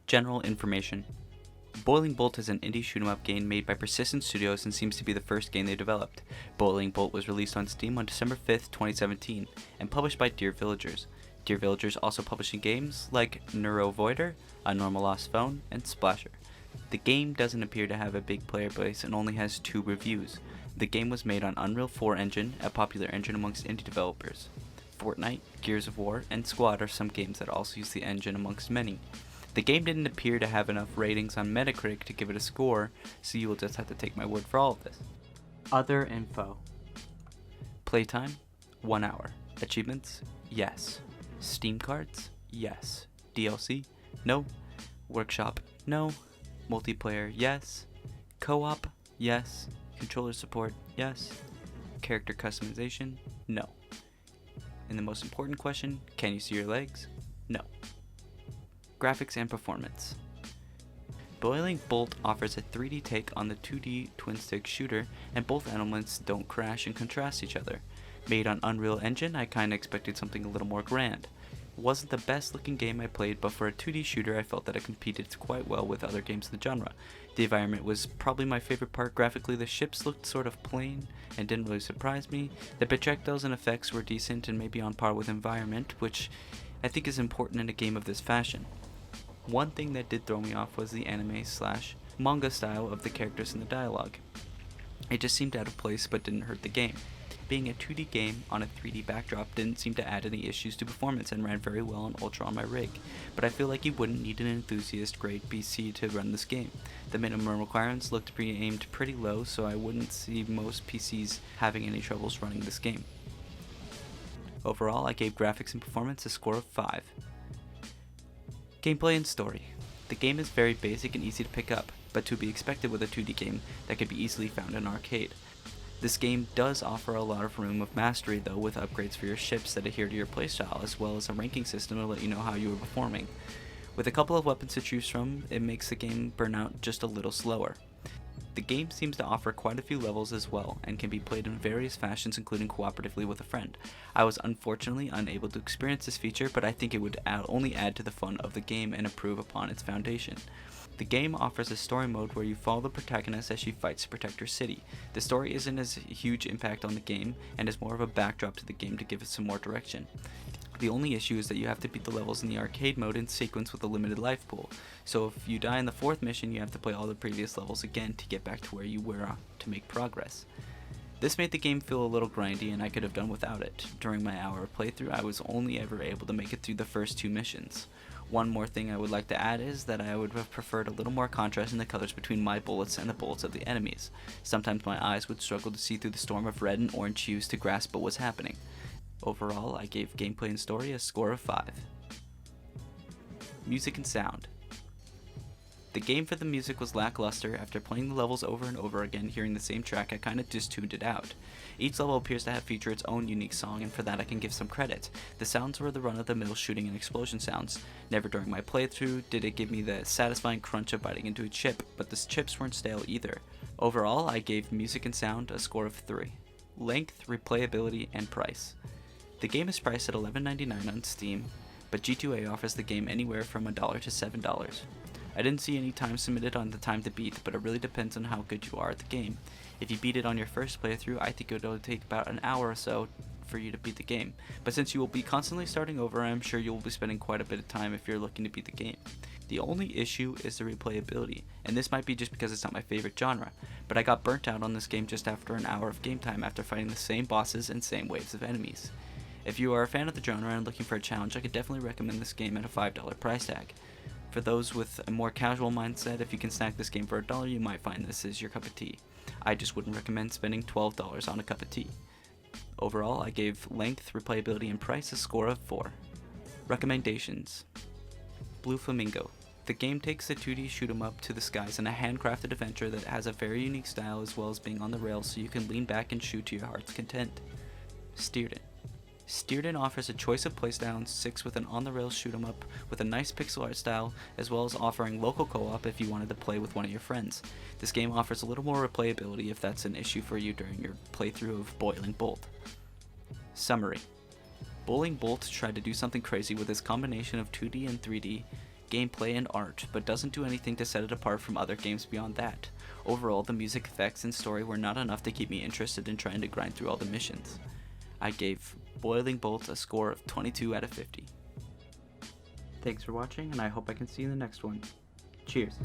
General information. Boiling Bolt is an indie shoot-'em-up game made by Persistent Studios and seems to be the first game they developed. Boiling Bolt was released on Steam on December 5th, 2017, and published by Dear Villagers. Dear Villagers also publishing games like Neurovoider, A Normal Lost Phone, and Splasher. The game doesn't appear to have a big player base and only has 2 reviews. The game was made on Unreal 4 engine, a popular engine amongst indie developers. Fortnite, Gears of War, and Squad are some games that also use the engine amongst many. The game didn't appear to have enough ratings on Metacritic to give it a score, so you will just have to take my word for all of this. Other info. Playtime, 1 hour. Achievements, yes. Steam cards, yes. DLC, no. Workshop, no. Multiplayer, yes. Co-op, yes. Controller support, yes. Character customization, no. And the most important question, can you see your legs? No. Graphics and performance. Boiling Bolt offers a 3D take on the 2D twin-stick shooter, and both elements don't crash and contrast each other. Made on Unreal Engine, I kinda expected something a little more grand. It wasn't the best looking game I played, but for a 2D shooter I felt that it competed quite well with other games in the genre. The environment was probably my favorite part. Graphically, the ships looked sort of plain and didn't really surprise me. The projectiles and effects were decent and maybe on par with environment, which I think is important in a game of this fashion. One thing that did throw me off was the anime/manga style of the characters and the dialogue. It just seemed out of place but didn't hurt the game. Being a 2D game on a 3D backdrop didn't seem to add any issues to performance and ran very well on Ultra on my rig, but I feel like you wouldn't need an enthusiast grade PC to run this game. The minimum requirements looked aimed pretty low, so I wouldn't see most PCs having any troubles running this game. Overall, I gave graphics and performance a score of 5. Gameplay and story. The game is very basic and easy to pick up, but to be expected with a 2D game that could be easily found in an arcade. This game does offer a lot of room of mastery though, with upgrades for your ships that adhere to your playstyle, as well as a ranking system to let you know how you are performing. With a couple of weapons to choose from, it makes the game burn out just a little slower. The game seems to offer quite a few levels as well, and can be played in various fashions, including cooperatively with a friend. I was unfortunately unable to experience this feature, but I think it would only add to the fun of the game and improve upon its foundation. The game offers a story mode where you follow the protagonist as she fights to protect her city. The story isn't as huge impact on the game, and is more of a backdrop to the game to give it some more direction. The only issue is that you have to beat the levels in the arcade mode in sequence with a limited life pool, so if you die in the 4th mission you have to play all the previous levels again to get back to where you were to make progress. This made the game feel a little grindy and I could have done without it. During my hour of playthrough I was only ever able to make it through the first 2 missions. One more thing I would like to add is that I would have preferred a little more contrast in the colors between my bullets and the bullets of the enemies. Sometimes my eyes would struggle to see through the storm of red and orange hues to grasp what was happening. Overall, I gave gameplay and story a score of 5. Music and sound. The game for the music was lackluster. After playing the levels over and over again, hearing the same track, I kinda just tuned it out. Each level appears to feature its own unique song, and for that I can give some credit. The sounds were the run-of-the-mill shooting and explosion sounds. Never during my playthrough did it give me the satisfying crunch of biting into a chip, but the chips weren't stale either. Overall, I gave music and sound a score of 3. Length, replayability, and price. The game is priced at $11.99 on Steam, but G2A offers the game anywhere from $1 to $7. I didn't see any time submitted on the time to beat, but it really depends on how good you are at the game. If you beat it on your first playthrough, I think it'll take about an hour or so for you to beat the game. But since you will be constantly starting over, I'm sure you will be spending quite a bit of time if you're looking to beat the game. The only issue is the replayability, and this might be just because it's not my favorite genre, but I got burnt out on this game just after an hour of game time after fighting the same bosses and same waves of enemies. If you are a fan of the genre and looking for a challenge, I could definitely recommend this game at a $5 price tag. For those with a more casual mindset, if you can snag this game for $1, you might find this is your cup of tea. I just wouldn't recommend spending $12 on a cup of tea. Overall, I gave length, replayability, and price a score of 4. Recommendations. Blue Flamingo. The game takes the 2D shoot 'em up to the skies in a handcrafted adventure that has a very unique style as well as being on the rails so you can lean back and shoot to your heart's content. Steered. Steered offers a choice of playstyles, 6 with an on-the-rails shoot 'em up with a nice pixel art style, as well as offering local co-op if you wanted to play with one of your friends. This game offers a little more replayability if that's an issue for you during your playthrough of Boiling Bolt. Summary. Boiling Bolt tried to do something crazy with its combination of 2D and 3D gameplay and art, but doesn't do anything to set it apart from other games beyond that. Overall, the music effects and story were not enough to keep me interested in trying to grind through all the missions. I gave Boiling Bolt a score of 22 out of 50. Thanks for watching, and I hope I can see you in the next one. Cheers.